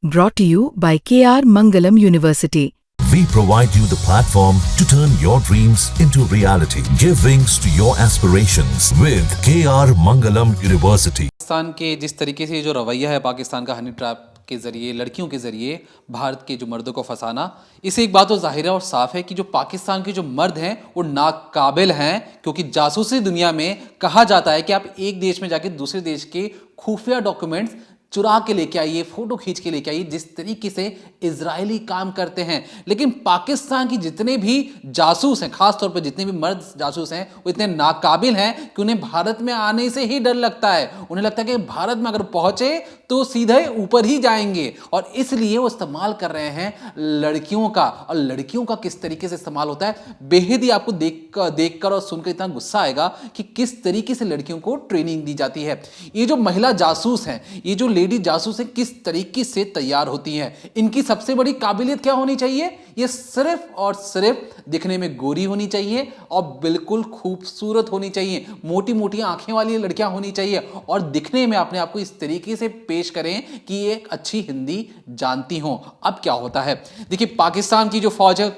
Brought to you by KR Mangalam University. We provide you the platform to turn your dreams into reality. Give wings to your aspirations with KR Mangalam University. Pakistan के जिस तरीके से जो रवैया है पाकिस्तान का honey trap के ज़रिए लड़कियों के ज़रिए भारत के जो मर्दों को फंसाना, इससे एक बात तो जाहिर है और साफ है कि जो पाकिस्तान के जो मर्द हैं वो नाकाबिल हैं, क्योंकि जासूसी दुनिया में कहा जाता है कि आप एक देश में जाके दूसरे देश के खुफिया डॉक्यूमेंट्स चुरा के लेके आइए, फोटो खींच के लेके आइए, जिस तरीके से इजरायली काम करते हैं। लेकिन पाकिस्तान की जितने भी जासूस हैं, खास तौर पर जितने भी मर्द जासूस हैं, वो इतने नाकाबिल हैं कि उन्हें भारत में आने से ही डर लगता है। उन्हें लगता है कि भारत में अगर पहुंचे तो सीधे ऊपर ही जाएंगे, और इसलिए वो इस्तेमाल कर रहे हैं लड़कियों का। और लड़कियों का किस तरीके से इस्तेमाल होता है, बेहद ही आपको देखकर और सुनकर इतना गुस्सा आएगा कि किस तरीके से लड़कियों को ट्रेनिंग दी जाती है। ये जो महिला जासूस हैं, ये जो लेडी जासूस हैं, किस तरीके से तैयार होती हैं। इनकी सबसे बड़ी काबिलियत क्या होनी चाहिए, ये सिर्फ और सिर्फ दिखने में गोरी होनी चाहिए और बिल्कुल खूबसूरत होनी चाहिए। मोटी मोटी आंखें वाली लड़कियां होनी चाहिए और दिखने में अपने आप को इस तरीके से पेश करें कि ये एक अच्छी हिंदी जानती हो। अब क्या होता है, देखिए पाकिस्तान की जो फौज है,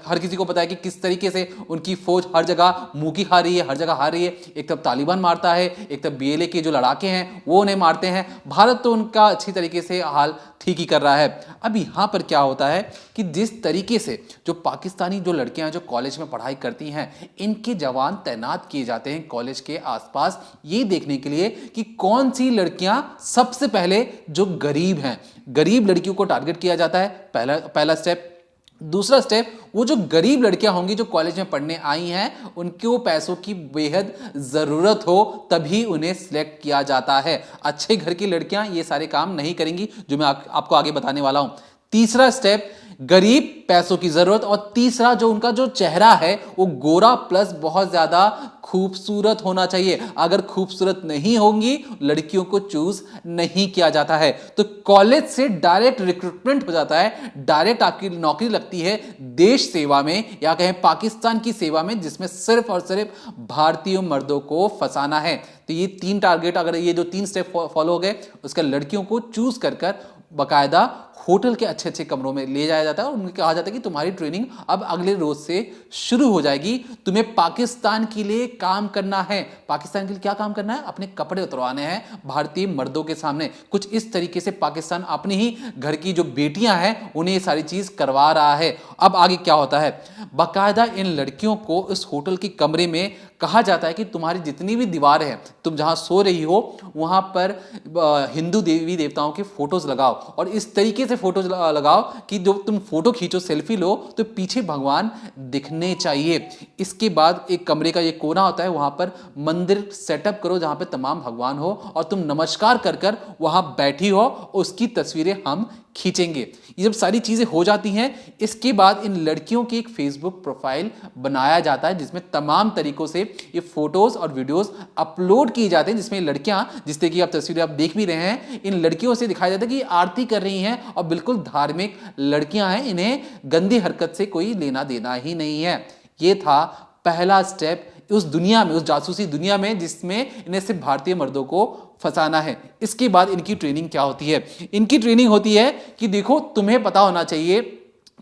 हर किसी को पता है कि किस तरीके से उनकी फौज हर जगह मुंह की खा रही है, हर जगह हार रही है। एक तरफ तालिबान मारता है, एक तरफ BLA के जो लड़ाके हैं वो उन्हें मारते हैं। भारत तो उनका अच्छी तरीके से हाल ठीक ही कर रहा है। अब यहां पर क्या होता है कि जिस तरीके से जो पाकिस्तानी जो लड़कियां जो कॉलेज में पढ़ाई करती हैं, इनके जवान तैनात किए जाते हैं कॉलेज के आसपास, ये देखने के लिए कि कौन सी लड़कियां सबसे पहले जो गरीब हैं, गरीब लड़कियों को टारगेट किया जाता है। पहला स्टेप। दूसरा स्टेप, वो जो गरीब लड़कियां होंगी जो कॉलेज में पढ़ने आई हैं, उनको पैसों की बेहद जरूरत हो तभी उन्हें सिलेक्ट किया जाता है। अच्छे घर की लड़कियां ये सारे काम नहीं करेंगी जो मैं आपको आगे बताने वाला हूं। तीसरा स्टेप, गरीब, पैसों की जरूरत, और तीसरा जो उनका जो चेहरा है वो गोरा प्लस बहुत ज्यादा खूबसूरत होना चाहिए। अगर खूबसूरत नहीं होंगी, लड़कियों को चूज नहीं किया जाता है। तो कॉलेज से डायरेक्ट रिक्रूटमेंट हो जाता है, डायरेक्ट आपकी नौकरी लगती है देश सेवा में, या कहें पाकिस्तान की सेवा में, जिसमें सिर्फ और सिर्फ भारतीय मर्दों को फंसाना है। तो ये 3 टारगेट, अगर ये जो 3 स्टेप फॉलो हो गए, उसका लड़कियों को चूज कर बाकायदा होटल के अच्छे अच्छे कमरों में ले जाया जाता है और उन्हें कहा जाता है कि तुम्हारी ट्रेनिंग अब अगले रोज से शुरू हो जाएगी। तुम्हें पाकिस्तान के लिए काम करना है। पाकिस्तान के लिए क्या काम करना है, अपने कपड़े उतरवाने हैं भारतीय मर्दों के सामने। कुछ इस तरीके से पाकिस्तान अपनी ही घर की जो बेटियां हैं उन्हें ये सारी चीज करवा रहा है। अब आगे क्या होता है, बाकायदा इन लड़कियों को इस होटल के कमरे में कहा जाता है कि तुम्हारी जितनी भी दीवारें हैं, तुम जहां सो रही हो वहां पर हिंदू देवी देवताओं के फोटोज लगाओ, और इस तरीके से फोटोज लगाओ कि जो तुम फोटो खींचो, सेल्फी लो, तो पीछे भगवान दिखने चाहिए। इसके बाद एक कमरे का ये कोना होता है, वहां पर मंदिर सेटअप करो जहां पे तमाम भगवान हो और तुम नमस्कार कर वहां बैठी हो, उसकी तस्वीरें हम खींचेंगे। ये जब सारी चीजें हो जाती हैं, इसके बाद इन लड़कियों की एक फेसबुक प्रोफाइल बनाया जाता है जिसमें तमाम तरीकों से ये फोटोज और वीडियोस अपलोड किए जाते हैं, जिसमें लड़कियां, जिस तरह की आप तस्वीरें आप देख भी रहे हैं, इन लड़कियों से दिखाया जाता है कि आरती कर रही हैं और बिल्कुल धार्मिक लड़कियां हैं, इन्हें गंदी हरकत से कोई लेना देना ही नहीं है। ये था पहला स्टेप उस दुनिया में, उस जासूसी दुनिया में जिसमें इन्हें सिर्फ भारतीय मर्दों को फंसाना है। इसके बाद इनकी ट्रेनिंग क्या होती है, इनकी ट्रेनिंग होती है कि देखो, तुम्हें पता होना चाहिए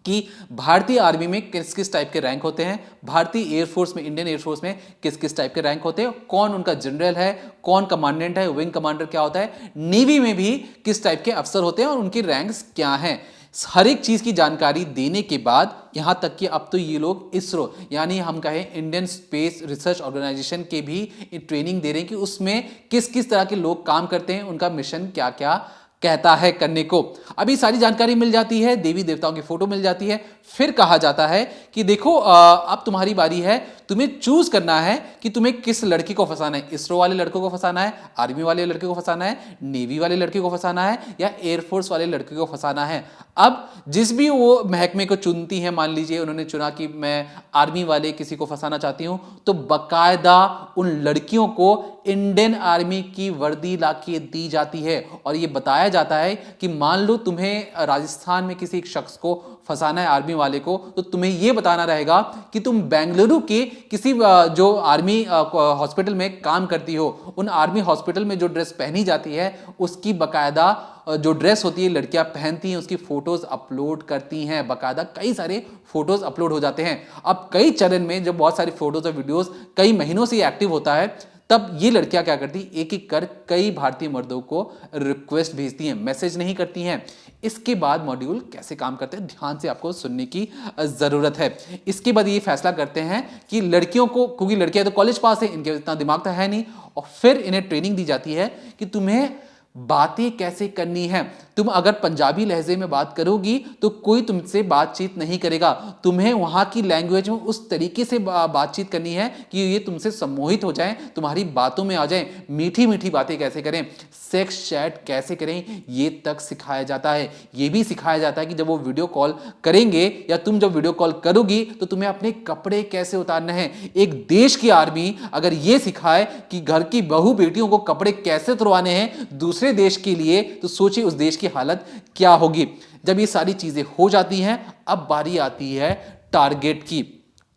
कि भारतीय आर्मी में किस किस टाइप के रैंक होते हैं, भारतीय एयरफोर्स में, इंडियन एयरफोर्स में किस किस टाइप के रैंक होते हैं, कौन उनका जनरल है, कौन कमांडेंट है, विंग कमांडर क्या होता है, नेवी में भी किस टाइप के अफसर होते हैं और उनके रैंक्स क्या हैं। हर एक चीज की जानकारी देने के बाद यहां तक कि अब तो ये लोग इसरो, यानी हम कहें इंडियन स्पेस रिसर्च ऑर्गेनाइजेशन के भी ट्रेनिंग दे रहे हैं कि उसमें किस किस तरह के लोग काम करते हैं, उनका मिशन क्या क्या कहता है करने को। अभी सारी जानकारी मिल जाती है, देवी देवताओं की फोटो मिल जाती है। फिर कहा जाता है कि देखो अब तुम्हारी बारी है, तुम्हें चूज करना है कि तुम्हें किस लड़की को फंसाना है। इसरो वाले लड़कों को फंसाना है, आर्मी वाले लड़के को फंसाना है, नेवी वाले लड़के को फंसाना है, या एयरफोर्स वाले लड़के को फंसाना है। अब जिस भी वो महकमे को चुनती है, मान लीजिए उन्होंने चुना कि मैं आर्मी वाले किसी को फंसाना चाहती हूं, तो बाकायदा उन लड़कियों को इंडियन आर्मी की वर्दी लाके दी जाती है और यह बताया जाता है कि मान लो तुम्हें राजस्थान में किसी एक शख्स को फंसाना है, आर्मी वाले को, तो तुम्हें यह बताना रहेगा कि तुम बेंगलुरु के किसी जो आर्मी हॉस्पिटल में काम करती हो, उन आर्मी हॉस्पिटल में जो ड्रेस पहनी जाती है उसकी बकायदा जो ड्रेस होती है लड़कियां पहनती हैं उसकी फोटोज अपलोड करती हैं, बकायदा कई सारे फोटोज अपलोड हो जाते हैं। अब कई चरण में जब बहुत सारी फोटोज और वीडियोस कई महीनों से एक्टिव होता है, तब ये लड़कियां क्या करती, एक एक कर कई भारतीय मर्दों को रिक्वेस्ट भेजती हैं, मैसेज नहीं करती हैं। इसके बाद मॉड्यूल कैसे काम करते हैं, ध्यान से आपको सुनने की जरूरत है। इसके बाद ये फैसला करते हैं कि लड़कियों को, क्योंकि लड़कियां तो कॉलेज पास है, इनके इतना दिमाग तो है नहीं, और फिर इन्हें ट्रेनिंग दी जाती है कि तुम्हें बातें कैसे करनी है। तुम अगर पंजाबी लहजे में बात करोगी तो कोई तुमसे बातचीत नहीं करेगा, तुम्हें वहां की लैंग्वेज में उस तरीके से बातचीत करनी है कि ये तुमसे सम्मोहित हो जाएं, तुम्हारी बातों में आ जाएं। मीठी मीठी बातें कैसे करें, सेक्स चैट कैसे करें, ये तक सिखाया जाता है। ये भी सिखाया जाता है कि जब वो वीडियो कॉल करेंगे या तुम जब वीडियो कॉल करोगी तो तुम्हें अपने कपड़े कैसे उतारने हैं। एक देश की आर्मी अगर ये सिखाए कि घर की बहू बेटियों को कपड़े कैसे उतरवाने हैं दूसरे देश के लिए, तो सोचिए उस देश की हालत क्या होगी। जब ये सारी चीजें हो जाती हैं, अब बारी आती है टारगेट की।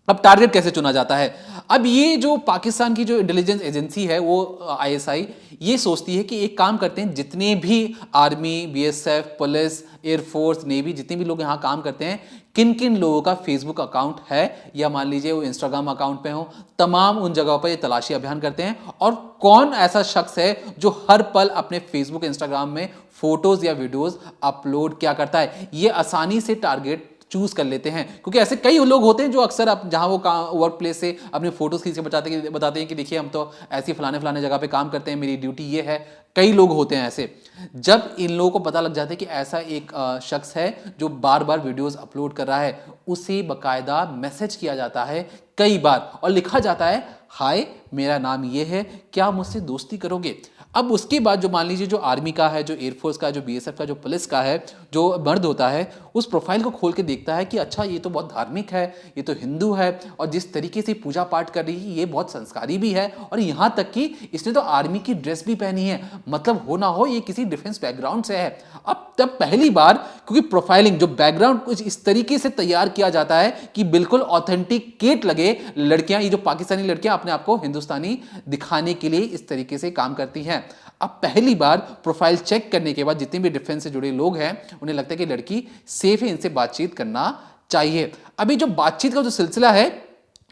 अब टारगेट कैसे चुना जाता है? अब ये जो पाकिस्तान की जो इंटेलिजेंस एजेंसी है वो आईएसआई, ये सोचती है कि एक काम करते हैं, जितने भी army, BSF, police, air force, navy, जितने भी लोग यहाँ काम करते हैं, किन किन लोगों का फेसबुक अकाउंट है या मान लीजिए वो इंस्टाग्राम अकाउंट पे हो, तमाम उन जगहों पर ये तलाशी अभियान करते हैं। और कौन ऐसा शख्स है जो हर पल अपने फेसबुक, इंस्टाग्राम में फोटोज या वीडियोज अपलोड क्या करता है, ये आसानी से टारगेट चूज कर लेते हैं। क्योंकि ऐसे कई लोग होते हैं जो अक्सर जहां वो वर्क प्लेस से अपने फोटोज खींच के बताते हैं कि देखिए हम तो ऐसी फलाने फलाने जगह पे काम करते हैं, मेरी ड्यूटी ये है। कई लोग होते हैं ऐसे। जब इन लोगों को पता लग जाता है कि ऐसा एक शख्स है जो बार बार वीडियोस अपलोड कर रहा है, उसे बकायदा मैसेज किया जाता है कई बार और लिखा जाता है, हाय मेरा नाम ये है, क्या मुझसे दोस्ती करोगे। अब उसके बाद जो मान लीजिए जो आर्मी का है, जो एयरफोर्स का है, जो बीएसएफ का, जो पुलिस का है, जो मर्द होता है, उस प्रोफाइल को खोल के देखता है कि अच्छा ये तो बहुत धार्मिक है, ये तो हिंदू है, और जिस तरीके से पूजा पाठ कर रही है ये बहुत संस्कारी भी है, और यहाँ तक कि इसने तो आर्मी की ड्रेस भी पहनी है, मतलब हो ना हो ये किसी डिफेंस बैकग्राउंड से है। अब तब पहली बार, क्योंकि प्रोफाइलिंग जो बैकग्राउंड कुछ इस तरीके से तैयार किया जाता है कि बिल्कुल ऑथेंटिकेट लगे, लड़कियां, ये जो पाकिस्तानी लड़कियां अपने आप को हिंदुस्तानी दिखाने के लिए इस तरीके से काम करती हैं। अब पहली बार प्रोफाइल चेक करने के बाद जितने भी डिफेंस से जुड़े लोग हैं उन्हें लगता है कि लड़की सेफ है, इनसे बातचीत करना चाहिए। अभी जो बातचीत का जो सिलसिला है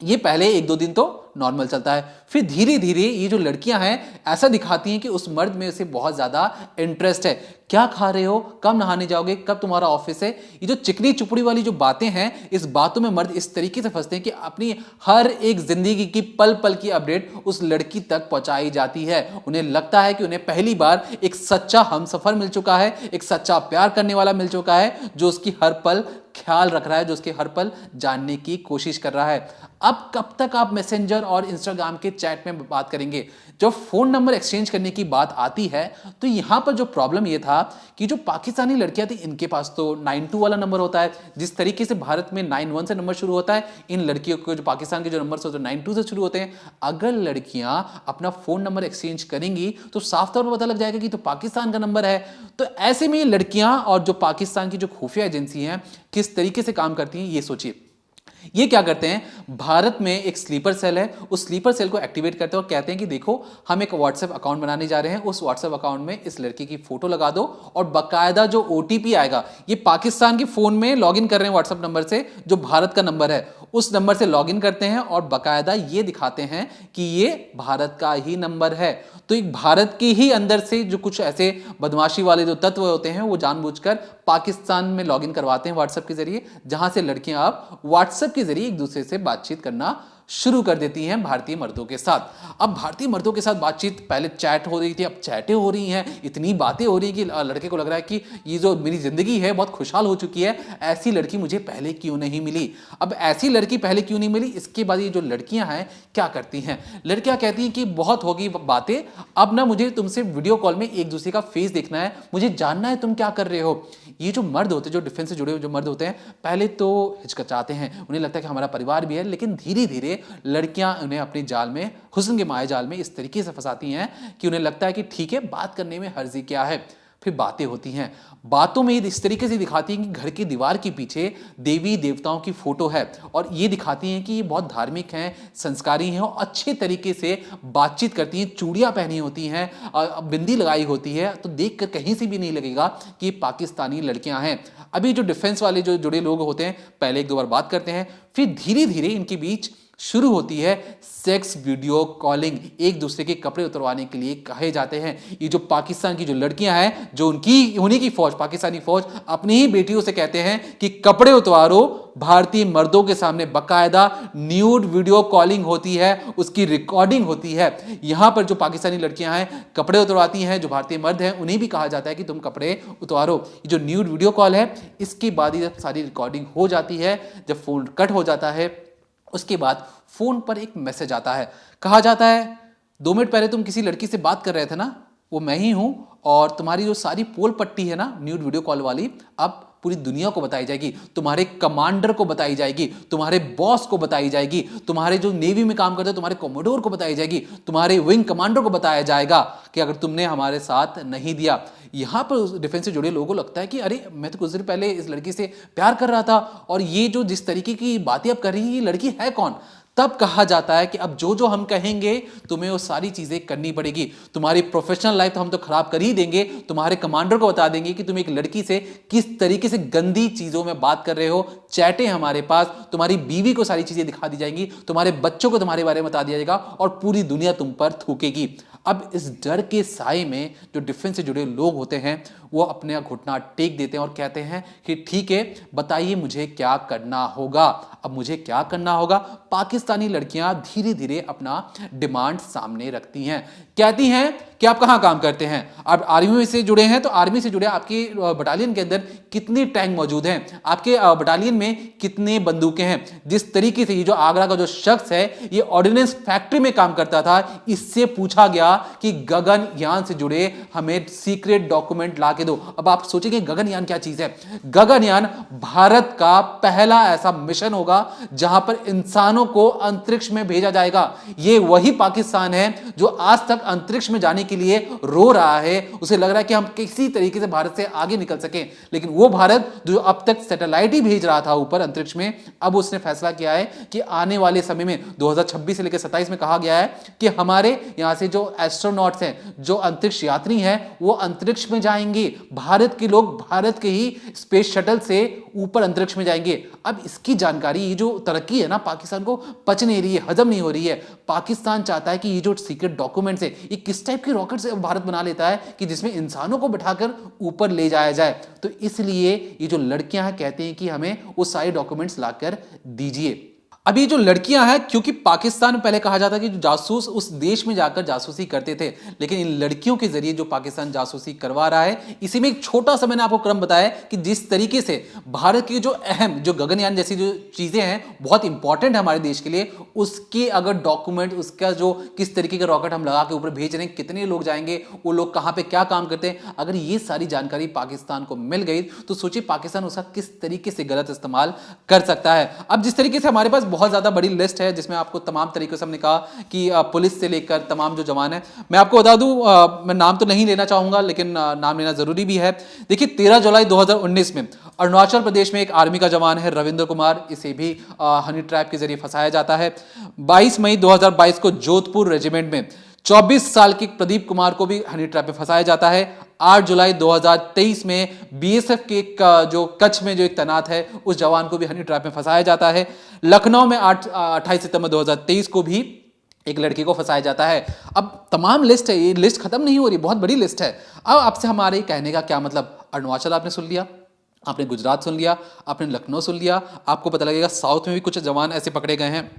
ये पहले एक दो दिन तो नॉर्मल चलता है, फिर धीरे धीरे ये जो लड़कियां हैं ऐसा दिखाती हैं कि उस मर्द में उसे बहुत ज्यादा इंटरेस्ट है। क्या खा रहे हो, कब नहाने जाओगे, कब तुम्हारा ऑफिस है, ये जो चिकनी चुपड़ी वाली जो बातें हैं, इस बातों में मर्द इस तरीके से फंसते हैं कि अपनी हर एक जिंदगी की पल पल की अपडेट उस लड़की तक पहुंचाई जाती है। उन्हें लगता है कि उन्हें पहली बार एक सच्चा हमसफर मिल चुका है, एक सच्चा प्यार करने वाला मिल चुका है, जो उसकी हर पल ख्याल रख रहा है, जो उसके हर पल जानने की कोशिश कर रहा है। अब कब तक आप मैसेंजर और इंस्टाग्राम के चैट में बात करेंगे? जब फोन नंबर एक्सचेंज करने की बात आती है तो यहां पर जो प्रॉब्लम ये था कि जो पाकिस्तानी लड़कियां थी इनके पास तो 92 वाला नंबर होता है, जिस तरीके से भारत में 91 से नंबर शुरू होता है, इन लड़कियों को जो पाकिस्तान के जो नंबर होते हैं 92 से शुरू होते हैं। अगर लड़कियां अपना फोन नंबर एक्सचेंज करेंगी तो साफ तौर पर पता लग जाएगा कि तो पाकिस्तान का नंबर है। तो ऐसे में ये लड़कियां और जो पाकिस्तान की जो खुफिया एजेंसी हैं किस तरीके से काम करती हैं ये सोचिए। ये क्या करते हैं, भारत में एक स्लीपर सेल है, उस स्लीपर सेल को एक्टिवेट करते हैं और कहते हैं कि देखो हम एक व्हाट्सएप अकाउंट बनाने जा रहे हैं, उस व्हाट्सएप अकाउंट में इस लड़की की फोटो लगा दो और बकायदा जो ओटीपी आएगा, ये पाकिस्तान के फोन में लॉगिन कर रहे हैं व्हाट्सएप नंबर से, जो भारत का नंबर है उस नंबर से लॉगिन करते हैं और बकायदा ये दिखाते हैं कि ये भारत का ही नंबर है। तो एक भारत के ही अंदर से जो कुछ ऐसे बदमाशी वाले जो तत्व होते हैं वो जानबूझकर पाकिस्तान में लॉगिन करवाते हैं व्हाट्सएप के जरिए, जहां से लड़कियां अब व्हाट्सएप के जरिए एक दूसरे से बातचीत करना शुरू कर देती हैं भारतीय मर्दों के साथ। अब भारतीय मर्दों के साथ बातचीत पहले चैट हो रही थी, अब चैटें हो रही हैं, इतनी बातें हो रही हैं कि लड़के को लग रहा है कि ये जो मेरी जिंदगी है बहुत खुशहाल हो चुकी है, ऐसी लड़की मुझे पहले क्यों नहीं मिली। अब ऐसी लड़की पहले क्यों नहीं मिली, इसके बाद ये जो लड़कियां हैं क्या करती हैं, लड़कियां कहती हैं कि बहुत होगी बातें, अब ना मुझे तुमसे वीडियो कॉल में एक दूसरे का फेस देखना है, मुझे जानना है तुम क्या कर रहे हो। ये जो मर्द होते हैं, जो डिफेंस से जुड़े हुए जो मर्द होते हैं, पहले तो हिचकिचाते हैं, उन्हें लगता है कि हमारा परिवार भी है, लेकिन धीरे धीरे लड़कियां उन्हें अपने जाल में, हुस्न के माया जाल में इस तरीके से फंसाती हैं कि उन्हें लगता है कि ठीक है बात करने में हर्जी क्या है। फिर बातें होती हैं। बातों में ये इस तरीके से दिखाती हैं कि घर की दीवार के पीछे देवी देवताओं की फोटो है और ये दिखाती हैं कि ये बहुत धार्मिक हैं, संस्कारी हैं और अच्छे तरीके से बातचीत करती हैं, चूड़ियाँ पहनी होती हैं, बिंदी लगाई होती है, तो देख कर कहीं से भी नहीं लगेगा कि ये पाकिस्तानी लड़कियां हैं। अभी जो डिफेंस वाले जो जुड़े लोग होते हैं पहले एक दो बार बात करते हैं, फिर धीरे धीरे इनके बीच शुरू होती है सेक्स वीडियो कॉलिंग, एक दूसरे के कपड़े उतरवाने के लिए कहे जाते हैं। ये जो पाकिस्तान की जो लड़कियां हैं, जो उन्हीं की फौज, पाकिस्तानी फौज अपनी ही बेटियों से कहते हैं कि कपड़े उतारो, भारतीय मर्दों के सामने बाकायदा न्यूड वीडियो कॉलिंग होती है, उसकी रिकॉर्डिंग होती है। यहां पर जो पाकिस्तानी लड़कियां हैं कपड़े उतरवाती हैं, जो भारतीय मर्द हैं उन्हें भी कहा जाता है कि तुम कपड़े उतारो। ये जो न्यूड वीडियो कॉल है, इसके बाद ही जब सारी रिकॉर्डिंग हो जाती है, जब फोन कट हो जाता है, उसके बाद फोन पर एक मैसेज आता है, कहा जाता है 2 मिनट पहले तुम किसी लड़की से बात कर रहे थे ना, वो मैं ही हूं और तुम्हारी जो सारी पोल पट्टी है ना न्यूड वीडियो कॉल वाली, अब पूरी दुनिया को बताई जाएगी, तुम्हारे कमांडर को बताई जाएगी, तुम्हारे बॉस को बताई जाएगी, तुम्हारे जो नेवी में काम करते हैं तुम्हारे कमोडोर को बताई जाएगी, तुम्हारे विंग कमांडर को बताया जाएगा कि अगर तुमने हमारे साथ नहीं दिया। यहां पर डिफेंस से जुड़े लोगों को लगता है कि अरे मैं तो कुछ देर पहले इस लड़की से प्यार कर रहा था और ये जो जिस तरीके की बातें अब कर रही है ये लड़की है कौन। तब कहा जाता है कि अब जो जो हम कहेंगे तुम्हें वो सारी चीजें करनी पड़ेगी, तुम्हारी प्रोफेशनल लाइफ तो हम तो खराब कर ही देंगे, तुम्हारे कमांडर को बता देंगे कि तुम एक लड़की से किस तरीके से गंदी चीजों में बात कर रहे हो, चैटें हमारे पास, तुम्हारी बीवी को सारी चीजें दिखा दी जाएंगी, तुम्हारे बच्चों को तुम्हारे बारे में बता दिया जाएगा और पूरी दुनिया तुम पर थूकेगी। अब इस डर के साए में जो डिफेंस से जुड़े लोग होते हैं वो अपने घुटना टेक देते हैं और कहते हैं कि ठीक है, बताइए मुझे क्या करना होगा। अब मुझे क्या करना होगा, पाकिस्तानी लड़कियां धीरे धीरे अपना डिमांड सामने रखती हैं, कहती हैं कि आप कहां काम करते हैं, आप आर्मी से जुड़े हैं तो आर्मी से जुड़े आपके बटालियन के अंदर कितने टैंक मौजूद हैं, आपके बटालियन में कितने बंदूकें हैं। जिस तरीके से ये जो आगरा का जो शख्स है ये ऑर्डिनेंस फैक्ट्री में काम करता था, इससे पूछा गया कि गगनयान से जुड़े हमें सीक्रेट डॉक्यूमेंट ला के दो। अब आप सोचेंगे गगनयान क्या चीज है। गगनयान भारत का पहला ऐसा मिशन होगा जहां पर इंसानों को अंतरिक्ष में भेजा जाएगा। ये वही पाकिस्तान है जो आज तक अंतरिक्ष में जाने के लिए रो रहा है, उसे लग रहा है कि हम किसी तरीके से भारत से आगे निकल सकें, लेकिन वो भारत जो अब तक सैटेलाइट ही भेज रहा था ऊपर अंतरिक्ष में, अब उसने फैसला किया है कि आने वाले समय में 2026 से लेकर 27 में कहा गया है कि हमारे यहां से जो एस्ट्रोनॉट्स हैं, जो अंतरिक्ष यात्री हैं, वो अंतरिक्ष में जाएंगे। भारत के लोग भारत के ही स्पेस शटल से ऊपर अंतरिक्ष में जाएंगे। अब इसकी जानकारी, ये जो तरक्की है ना पाकिस्तान को पच नहीं रही है, हजम नहीं हो रही है। पाकिस्तान चाहता है कि ये जो सीक्रेट डॉक्यूमेंट्स है, ये किस टाइप के रॉकेट से भारत बना लेता है कि जिसमें इंसानों को बिठाकर ऊपर ले जाया जाए। तो इसलिए ये जो लड़कियां हैं कहते हैं कि हमें वो सारे डॉक्यूमेंट्स लाकर दीजिए। अब ये जो लड़कियां हैं, क्योंकि पाकिस्तान में पहले कहा जाता है कि जो जासूस उस देश में जाकर जासूसी करते थे, लेकिन इन लड़कियों के जरिए जो पाकिस्तान जासूसी करवा रहा है, इसी में एक छोटा सा मैंने आपको क्रम बताया कि जिस तरीके से भारत की जो अहम जो गगनयान जैसी जो चीजें हैं बहुत इंपॉर्टेंट है हमारे देश के लिए, उसके अगर डॉक्यूमेंट, उसका जो किस तरीके का रॉकेट हम लगा के ऊपर भेज रहे हैं, कितने लोग जाएंगे, वो लोग कहां पे क्या काम करते हैं, अगर ये सारी जानकारी पाकिस्तान को मिल गई तो सोचिए पाकिस्तान उसका किस तरीके से गलत इस्तेमाल कर सकता है। अब जिस तरीके से हमारे पास बहुत ज्यादा बड़ी लिस्ट है जिसमें आपको तमाम तरीकों से हमने कहा कि पुलिस से लेकर तमाम जो जवान है, मैं आपको बता दूं, मैं नाम तो नहीं लेना चाहूंगा लेकिन नाम लेना जरूरी भी है। देखिए 13 जुलाई 2019 में अरुणाचल प्रदेश में एक आर्मी का जवान है रविंद्र कुमार, इसे भी हनी ट्रैप के जरिए फंसाया जाता है। 22 मई 2022 को जोधपुर रेजिमेंट में 24 साल के प्रदीप कुमार को भी हनी ट्रैप में फंसाया जाता है। 8 जुलाई 2023 में बीएसएफ के जो कच्छ में जो एक तैनात है उस जवान को भी हनी ट्रैप में फंसाया जाता है। लखनऊ में 28 सितंबर 2023 को भी एक लड़की को फंसाया जाता है। अब तमाम लिस्ट है, ये लिस्ट खत्म नहीं हो रही, बहुत बड़ी लिस्ट है। अब आपसे हमारे कहने का क्या मतलब, अरुणाचल आपने सुन लिया, आपने गुजरात सुन लिया, आपने लखनऊ सुन लिया, आपको पता लगेगा साउथ में भी कुछ जवान ऐसे पकड़े गए हैं।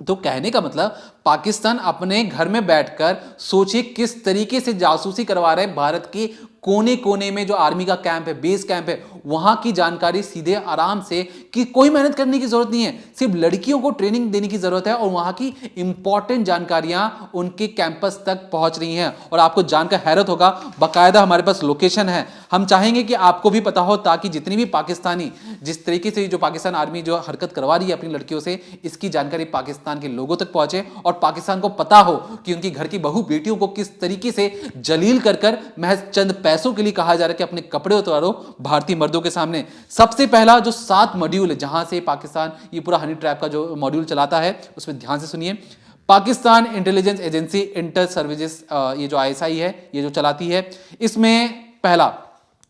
तो कहने का मतलब पाकिस्तान अपने घर में बैठकर सोचिए किस तरीके से जासूसी करवा रहे हैं। भारत के कोने कोने में जो आर्मी का कैंप है, बेस कैंप है, वहां की जानकारी सीधे आराम से, कि कोई मेहनत करने की जरूरत नहीं है, सिर्फ लड़कियों को ट्रेनिंग देने की जरूरत है और वहां की इंपॉर्टेंट जानकारियां उनके कैंपस तक पहुंच रही हैं। और आपको जानकर हैरत होगा, बाकायदा हमारे पास लोकेशन है, हम चाहेंगे कि आपको भी पता हो ताकि जितनी भी पाकिस्तानी, जिस तरीके से जो पाकिस्तान आर्मी जो हरकत करवा रही है अपनी लड़कियों से, इसकी जानकारी पाकिस्तान के लोगों तक पहुंचे और पाकिस्तान को पता हो कि उनकी घर की बहू बेटियों को किस तरीके से जलील कर महज चंद पैसों के लिए कहा जा रहा है कि अपने कपड़े उतारो भारतीय मर्दों के सामने। सबसे पहला जो 7 मॉड्यूल है जहां से पाकिस्तान ये पूरा हनी ट्रैप का जो मॉड्यूल चलाता है, उसमें ध्यान से सुनिए। Pakistan intelligence agency inter services, ये जो आईएसआई है ये जो चलाती है, इसमें पहला।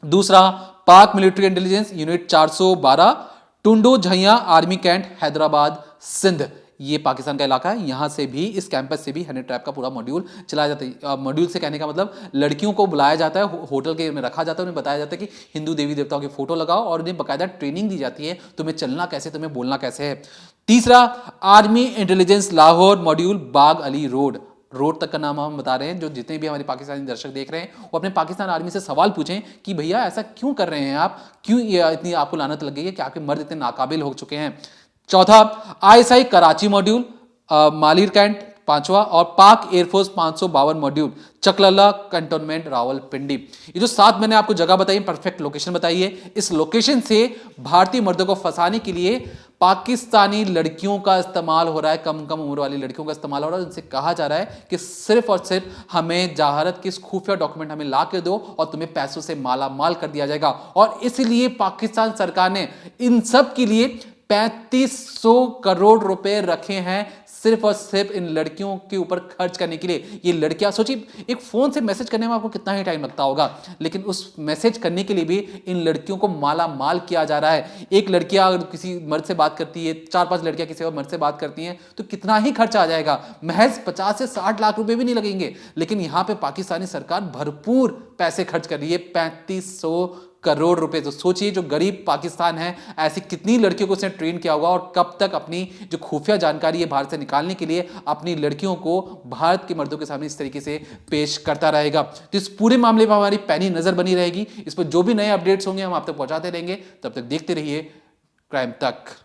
दूसरा, Pak military intelligence unit 412 Tando झैया आर्मी कैंट हैदराबाद सिंध, ये पाकिस्तान का इलाका है। यहां से भी, इस कैंपस से भी हनी ट्रैप का पूरा मॉड्यूल चलाया जाता है। मॉड्यूल से कहने का मतलब लड़कियों को बुलाया जाता है, होटल के में रखा जाता है, उन्हें बताया जाता है कि हिंदू देवी देवताओं की फोटो लगाओ और उन्हें बाकायदा ट्रेनिंग दी जाती है, तुम्हें चलना कैसे, तुम्हें बोलना कैसे है। तीसरा, आर्मी इंटेलिजेंस लाहौर मॉड्यूल बाग अली रोड तक का नाम हम बता रहे हैं। जो जितने भी हमारे पाकिस्तानी दर्शक देख रहे हैं वो अपने पाकिस्तान आर्मी से सवाल पूछें कि भैया ऐसा क्यों कर रहे हैं आप, क्यों ये इतनी आपको लानत लग गई है कि आपके मर्द इतने नाकाबिल हो चुके हैं। चौथा, आईएसआई कराची मॉड्यूल मालिर कैंट 5वां, और पाक एयरफोर्स 552 मॉड्यूल चकलल्ला कंटोनमेंट रावलपिंडी। ये जो 7 मैंने आपको जगह बताई, परफेक्ट लोकेशन बताई है। इस लोकेशन से भारतीय मर्दों को फंसाने के लिए पाकिस्तानी लड़कियों का इस्तेमाल हो रहा है, कम उम्र वाली लड़कियों का इस्तेमाल हो रहा है। उनसे कहा जा रहा है कि सिर्फ और सिर्फ हमें जहारत के खुफिया डॉक्यूमेंट हमें ला के दो और तुम्हें पैसों से माला माल कर दिया जाएगा। और इसलिए पाकिस्तान सरकार ने इन सब के लिए 3500 करोड़ रुपए रखे हैं सिर्फ और सिर्फ इन लड़कियों के ऊपर खर्च करने के लिए। ये लड़कियां, सोचिए एक फोन से मैसेज करने में आपको कितना ही टाइम लगता होगा, लेकिन उस मैसेज करने के लिए भी इन लड़कियों को माला माल किया जा रहा है। एक लड़कियां अगर किसी मर्द से बात करती है, 4-5 लड़कियां किसी और मर्द से बात करती हैं तो कितना ही खर्चा आ जाएगा, महज 50 से 60 लाख रुपए भी नहीं लगेंगे। लेकिन यहां पे पाकिस्तानी सरकार भरपूर पैसे खर्च कर रही है, 3500 करोड़ रुपए। तो सोचिए जो गरीब पाकिस्तान है, ऐसी कितनी लड़कियों को उसने ट्रेन किया होगा और कब तक अपनी जो खुफिया जानकारी है भारत से निकालने के लिए अपनी लड़कियों को भारत के मर्दों के सामने इस तरीके से पेश करता रहेगा। तो इस पूरे मामले पर हमारी पैनी नजर बनी रहेगी। इस पर जो भी नए अपडेट्स होंगे हम आप तक पहुंचाते रहेंगे। तब तक देखते रहिए क्राइम तक।